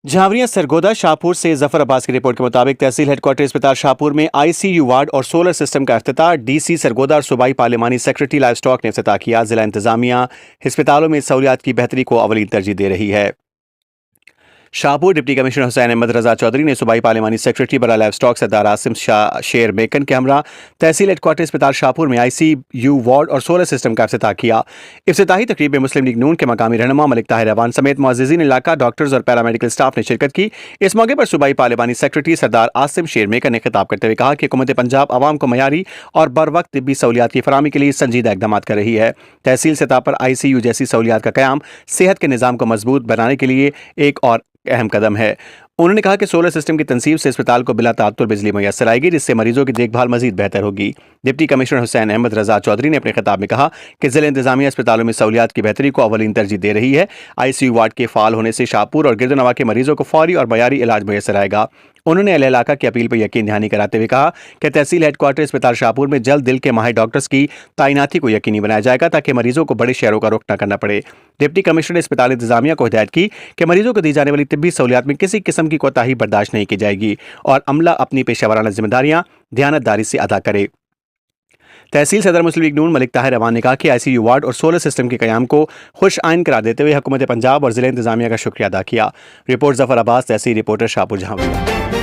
झावरिया सरगोदा शाहपुर से जफर अब्बास की रिपोर्ट के मुताबिक तहसील हेडक्वार्टर अस्पताल शाहपुर में आईसीयू वार्ड और सोलर सिस्टम का इफ्तिताह डीसी सरगोदा और सूबाई पार्लिमानी सेक्रेटरी लाइव स्टॉक ने इफ्तिताह किया। जिला इंतजामिया अस्पतालों में सहूलियात की बेहतरी को अवलीन तरजीह दे रही है। शाहपुर डिप्टी कमिश्नर हुसैन अहमद रजा चौधरी ने सूबाई पार्लिमानी सेक्रेटरी बरा लाइव स्टॉक सरदार आसिम शाह शेर मेकन के हमरा तहसील हेडक्वार्टर अस्पताल शाहपुर में आईसीयू वार्ड और सोलर सिस्टम का इफ्तिताह किया। इफ्तिताही तकरीब में मुस्लिम लीग नून के मकामी रहनुमा मलिक ताहिर अवान समेत मुअज़्ज़िज़ीन इलाका, डॉक्टर्स और पैरामेडिकल स्टाफ ने शिरकत की। इस मौके पर सूबाई पार्लिमानी सेक्रेटरी सरदार आसिम शेर मेकन ने खिताब करते हुए कहा कि हुकूमत पंजाब आवाम को मयारी और बर वक्त तिब्बी सहूलियात की फराहमी के लिए संजीदा इकदाम कर रही है। तहसील सतह पर आईसीयू जैसी सहूलियात का क़याम सेहत के निज़ाम को मजबूत बनाने के लिए एक और अहम कदम है। उन्होंने कहा कि सोलर सिस्टम की तनसीब से अस्पताल को बिला ताअत्तुर बिजली मुयस्सर आएगी, जिससे मरीजों की देखभाल मजीद बेहतर होगी। डिप्टी कमिश्नर हुसैन अहमद रजा चौधरी ने अपने खिताब में कहा कि जिला इंतजामिया अस्पतालों में सहूलियात की बेहतरी को अवलीन तरजीह दे रही है। आईसीयू वार्ड के फाल होने से शाहपुर और गिरदनवा के मरीजों को फौरी और मयारी इलाज मुयस्सर आएगा। उन्होंने अहले इलाका की अपील पर यकीन दहानी कराते हुए कहा कि तहसील हेडक्वार्टर अस्पताल शाहपुर में जल्द दिल के माहिर डॉक्टर्स की तैनाती को यकीनी बनाया जाएगा ताकि मरीजों को बड़े शहरों का रुख न करना पड़े। डिप्टी कमिश्नर ने अस्पताल इंतजामिया को हिदायत की कि मरीजों को दी जाने वाली तिब्बी सहूलियात में किसी किस्म की कोताही बर्दाश्त नहीं की जाएगी और अमला अपनी पेशावराना जिम्मेदारियां ध्यानतदारी से अदा करे। तहसील सदर मुस्लिम लीग नून मलिक ताहिर अवान ने कहा कि आईसीयू वार्ड और सोलर सिस्टम के क़याम को खुश आइन करार देते हुए हुकूमत पंजाब और जिला इंतजामिया का शुक्रिया अदा किया। रिपोर्ट जफर अब्बास, तहसील रिपोर्टर शाहपुर झावरिया।